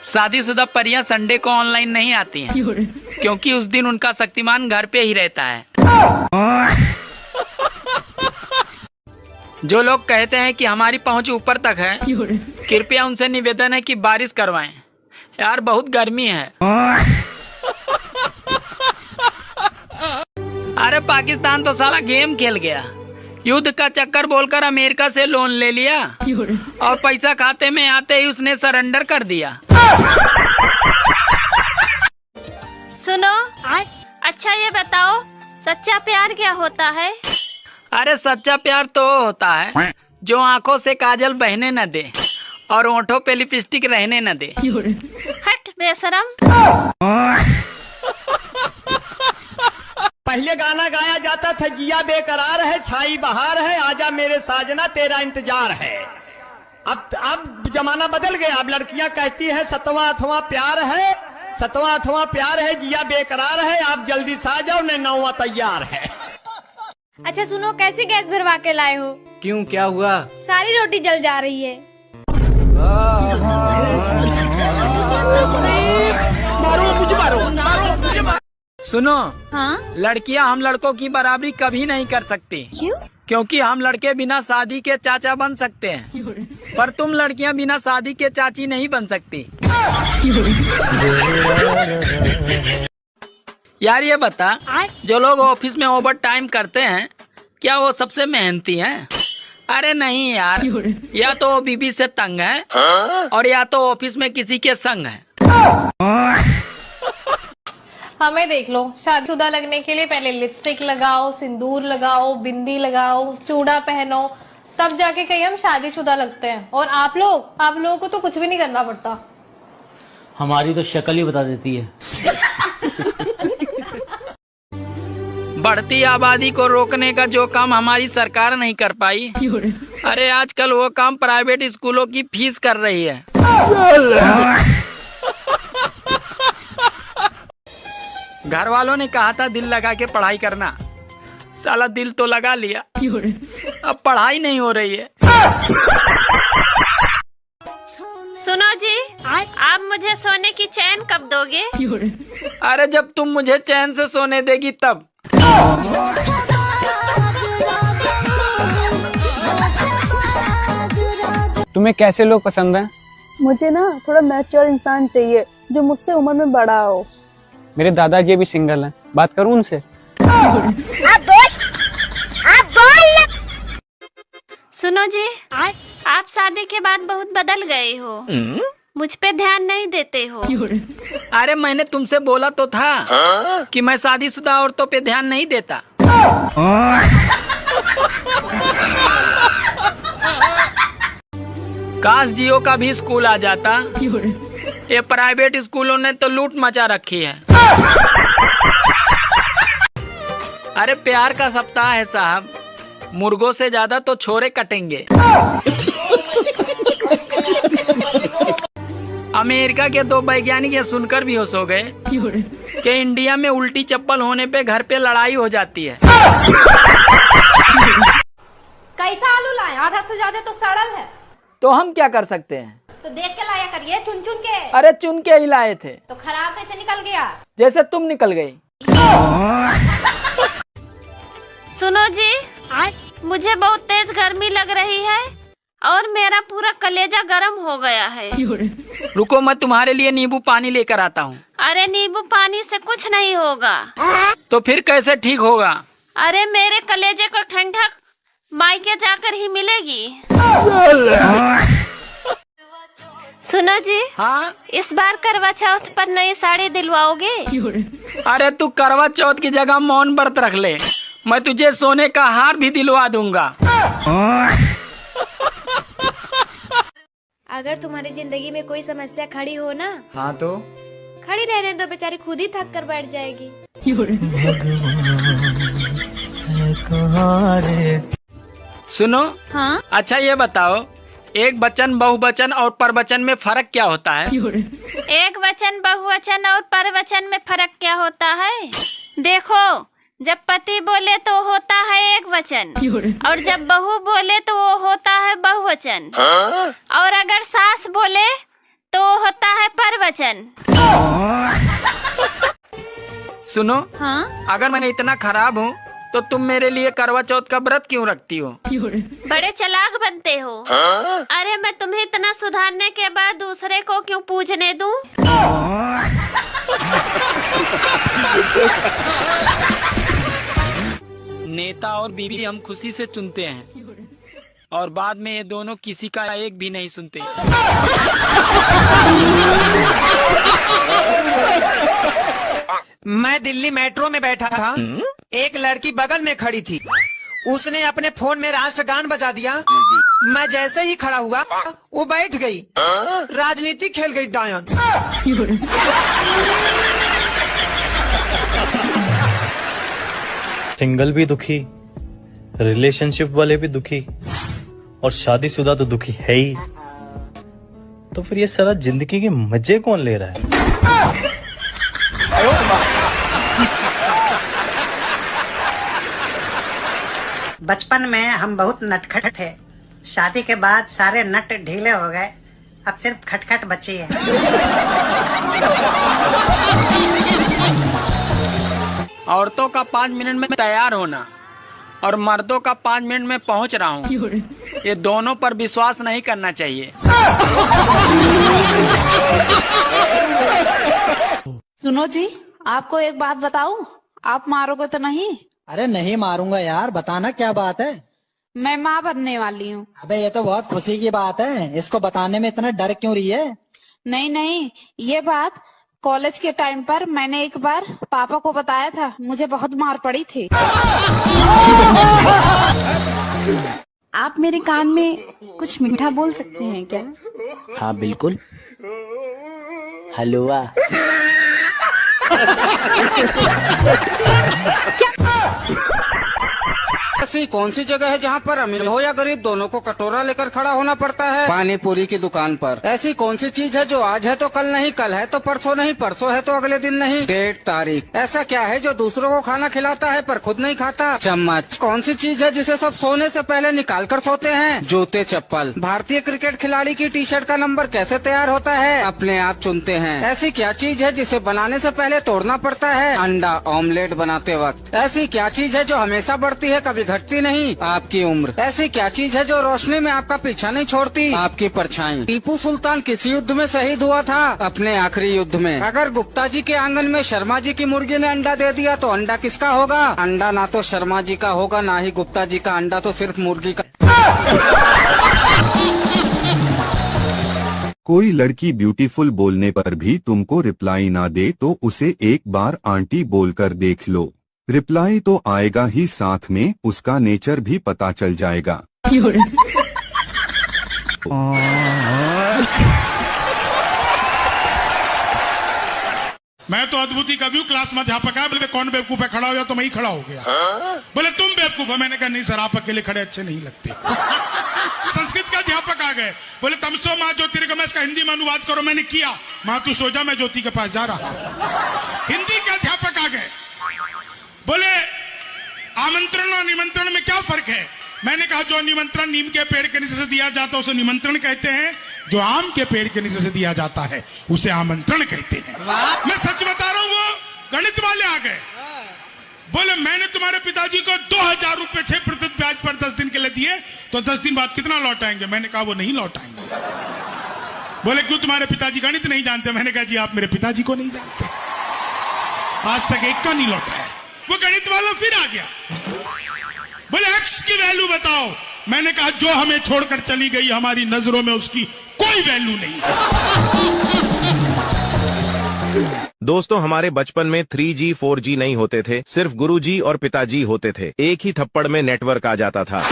शादीशुदा परियां संडे को ऑनलाइन नहीं आती हैं, क्योंकि उस दिन उनका शक्तिमान घर पे ही रहता है। जो लोग कहते हैं कि हमारी पहुंच ऊपर तक है, कृपया उनसे निवेदन है कि बारिश करवाएं। यार बहुत गर्मी है। अरे पाकिस्तान तो साला गेम खेल गया। युद्ध का चक्कर बोलकर अमेरिका से लोन ले लिया और पैसा खाते में आते ही उसने सरेंडर कर दिया। सुनो, अच्छा ये बताओ, सच्चा प्यार क्या होता है? अरे सच्चा प्यार तो होता है जो आंखों से काजल बहने न दे और होठों पे लिपस्टिक रहने न दे। हट बेशरम। पहले गाना गाया जाता था, जिया बेकरार है, छाई बहार है, आजा मेरे साजना तेरा इंतजार है। अब जमाना बदल गया। अब लड़कियां कहती है सतवां आठवां प्यार है, सतवां आठवां प्यार है, जिया बेकरार है, आप जल्दी से आ जाओ, ने नौवां तैयार है। अच्छा सुनो, कैसे गैस भरवा के लाए हो? क्यों, क्या हुआ? सारी रोटी जल जा रही है। मारो मुझे, मारो मारो मुझे, मारो। सुनो, हाँ? लड़कियां हम लड़कों की बराबरी कभी नहीं कर सकती। क्यों? क्योंकि हम लड़के बिना शादी के चाचा बन सकते हैं, पर तुम लड़कियां बिना शादी के चाची नहीं बन सकती। यार ये बता, जो लोग ऑफिस में ओवर टाइम करते हैं, क्या वो सबसे मेहनती हैं? अरे नहीं यार, या तो वो बीबी से तंग है और या तो ऑफिस में किसी के संग है। हमें देख लो, शादीशुदा लगने के लिए पहले लिपस्टिक लगाओ, सिंदूर लगाओ, बिंदी लगाओ, चूड़ा पहनो, तब जाके कहीं हम शादीशुदा लगते हैं। और आप लोगों को तो कुछ भी नहीं करना पड़ता। हमारी तो शक्ल ही बता देती है। बढ़ती आबादी को रोकने का जो काम हमारी सरकार नहीं कर पाई, अरे आजकल वो काम प्राइवेट स्कूलों की फीस कर रही है। घर वालों ने कहा था दिल लगा के पढ़ाई करना, साला दिल तो लगा लिया, अब पढ़ाई नहीं हो रही है। सुनो जी, आप मुझे सोने की चैन कब दोगे? अरे जब तुम मुझे चैन से सोने देगी तब। तुम्हें कैसे लोग पसंद हैं? मुझे ना थोड़ा मैच्योर इंसान चाहिए जो मुझसे उम्र में बड़ा हो। मेरे दादाजी अभी सिंगल हैं, बात करूं उनसे? सुनो जी, आप शादी के बाद बहुत बदल गए हो, मुझ पे ध्यान नहीं देते हो। अरे मैंने तुमसे बोला तो था कि मैं शादीशुदा औरतों पे ध्यान नहीं देता। काश जियो का भी स्कूल आ जाता। ये प्राइवेट स्कूलों ने तो लूट मचा रखी है। अरे प्यार का सप्ताह है साहब, मुर्गों से ज्यादा तो छोरे कटेंगे। अमेरिका के 2 वैज्ञानिक ये सुनकर भी होश हो गए कि इंडिया में उल्टी चप्पल होने पे घर पे लड़ाई हो जाती है। कैसा आलू लाए? आधा से ज्यादा तो सड़ल है। तो हम क्या कर सकते हैं? तो देख के लाया करिए, चुन चुन के। अरे चुन के ही लाए थे। तो खराब कैसे निकल गया? जैसे तुम निकल गई। सुनो जी, मुझे बहुत तेज गर्मी लग रही है और मेरा पूरा कलेजा गर्म हो गया है। रुको, मैं तुम्हारे लिए नींबू पानी लेकर आता हूँ। अरे नींबू पानी से कुछ नहीं होगा। तो फिर कैसे ठीक होगा? अरे मेरे कलेजे को ठंडक मायके जाकर ही मिलेगी। सुनो जी, हाँ? इस बार करवा चौथ पर नई साड़ी दिलवाओगे? अरे तू करवा चौथ की जगह मौन व्रत रख ले, मैं तुझे सोने का हार भी दिलवा दूंगा। अगर तुम्हारी जिंदगी में कोई समस्या खड़ी हो ना, हाँ तो खड़ी रहने दो, बेचारी खुद ही थक कर बैठ जाएगी। सुनो, हाँ? अच्छा ये बताओ, एक वचन, बहुवचन और परवचन में फर्क क्या होता है? एक वचन, बहुवचन और परवचन में फर्क क्या होता है? देखो, जब पति बोले तो होता है एक वचन, और जब बहू बोले तो वो होता है बहुवचन, और अगर सास बोले तो होता है वचन। सुनो, हाँ, अगर मैं इतना खराब हूँ तो तुम मेरे लिए करवा चौथ का व्रत क्यों रखती हो? बड़े चालाक बनते हो। अरे मैं तुम्हें इतना सुधारने के बाद दूसरे को क्यों पूजने दूं? नेता और बीवी हम खुशी से चुनते हैं और बाद में ये दोनों किसी का एक भी नहीं सुनते। मैं दिल्ली मेट्रो में बैठा था, एक लड़की बगल में खड़ी थी, उसने अपने फोन में राष्ट्रगान बजा दिया। मैं जैसे ही खड़ा हुआ वो बैठ गई, राजनीति खेल गई डायन। सिंगल भी दुखी, रिलेशनशिप वाले भी दुखी और शादीशुदा तो दुखी है ही। तो फिर ये सारा जिंदगी के मजे कौन ले रहा है? बचपन में हम बहुत नटखट थे, शादी के बाद सारे नट ढीले हो गए, अब सिर्फ खटखट बची है। औरतों का 5 मिनट में तैयार होना और मर्दों का 5 मिनट में पहुंच रहा हूँ, ये दोनों पर विश्वास नहीं करना चाहिए। सुनो जी, आपको एक बात बताऊं, आप मारोगे तो नहीं? अरे नहीं मारूंगा यार, बताना क्या बात है। मैं माँ बनने वाली हूँ। अबे ये तो बहुत खुशी की बात है, इसको बताने में इतना डर क्यों रही है? नहीं नहीं, ये बात कॉलेज के टाइम पर मैंने एक बार पापा को बताया था, मुझे बहुत मार पड़ी थी। आप मेरे कान में कुछ मीठा बोल सकते हैं क्या? हाँ बिल्कुल। हलवा। ऐसी कौन सी जगह है जहाँ पर अमीर हो या गरीब दोनों को कटोरा लेकर खड़ा होना पड़ता है? पानी पूरी की दुकान पर। ऐसी कौन सी चीज है जो आज है तो कल नहीं, कल है तो परसों नहीं, परसों है तो अगले दिन नहीं? डेट, तारीख। ऐसा क्या है जो दूसरों को खाना खिलाता है पर खुद नहीं खाता? चम्मच। कौन सी चीज है जिसे सब सोने से पहले निकाल कर सोते हैं? जूते, चप्पल। भारतीय क्रिकेट खिलाड़ी की टी शर्ट का नंबर कैसे तैयार होता है? अपने आप चुनते हैं। ऐसी क्या चीज है जिसे बनाने से पहले तोड़ना पड़ता है? अंडा ऑमलेट बनाते वक्त। ऐसी क्या चीज है जो हमेशा बढ़ती है कभी घटती नहीं? आपकी उम्र। ऐसी क्या चीज है जो रोशनी में आपका पीछा नहीं छोड़ती? आपकी परछाई। टीपू सुल्तान किस युद्ध में शहीद हुआ था? अपने आखिरी युद्ध में। अगर गुप्ता जी के आंगन में शर्मा जी की मुर्गी ने अंडा दे दिया तो अंडा किसका होगा? अंडा ना तो शर्मा जी का होगा ना ही गुप्ता जी का, अंडा तो सिर्फ मुर्गी का। कोई लड़की ब्यूटीफुल बोलने पर भी तुमको रिप्लाई ना दे तो उसे एक बार आंटी बोलकर देख लो, रिप्लाई तो आएगा ही, साथ में उसका नेचर भी पता चल जाएगा। मैं तो अद्भुत ही कभी क्लास में अध्यापक है, बोले कौन बेवकूफ है, खड़ा हो जाओ तो मैं ही खड़ा हो गया। बोले तुम बेवकूफ है, मैंने कहा नहीं सर आप अकेले खड़े अच्छे नहीं लगते। संस्कृत का अध्यापक आ गए, बोले तमसो माँ ज्योतिर्गमय, इसका हिंदी में अनुवाद करो। मैंने किया, माँ तू सो जा मैं ज्योति के पास जा रहा। हिंदी के अध्यापक आ गए, बोले आमंत्रण और निमंत्रण में क्या फर्क है? मैंने कहा जो निमंत्रण नीम के पेड़ के नीचे से दिया जाता है उसे निमंत्रण कहते हैं, जो आम के पेड़ के नीचे से दिया जाता है उसे आमंत्रण कहते हैं। मैं सच बता रहा हूं, वो गणित वाले आ गए, बोले मैंने तुम्हारे पिताजी को 2000 रुपए 6% ब्याज पर 10 दिन के लिए दिए, तो 10 दिन बाद कितना लौटाएंगे? मैंने कहा वो नहीं लौटाएंगे। बोले क्यों, तुम्हारे पिताजी गणित नहीं जानते? मैंने कहा जी आप मेरे पिताजी को नहीं जानते, आज तक एक का नहीं लौटाया। वो गणित वाला फिर आ गया, बोले एक्स की वैल्यू बताओ। मैंने कहा जो हमें छोड़कर चली गई हमारी नजरों में उसकी कोई वैल्यू नहीं। दोस्तों हमारे बचपन में 3G 4G नहीं होते थे, सिर्फ गुरुजी और पिताजी होते थे, एक ही थप्पड़ में नेटवर्क आ जाता था।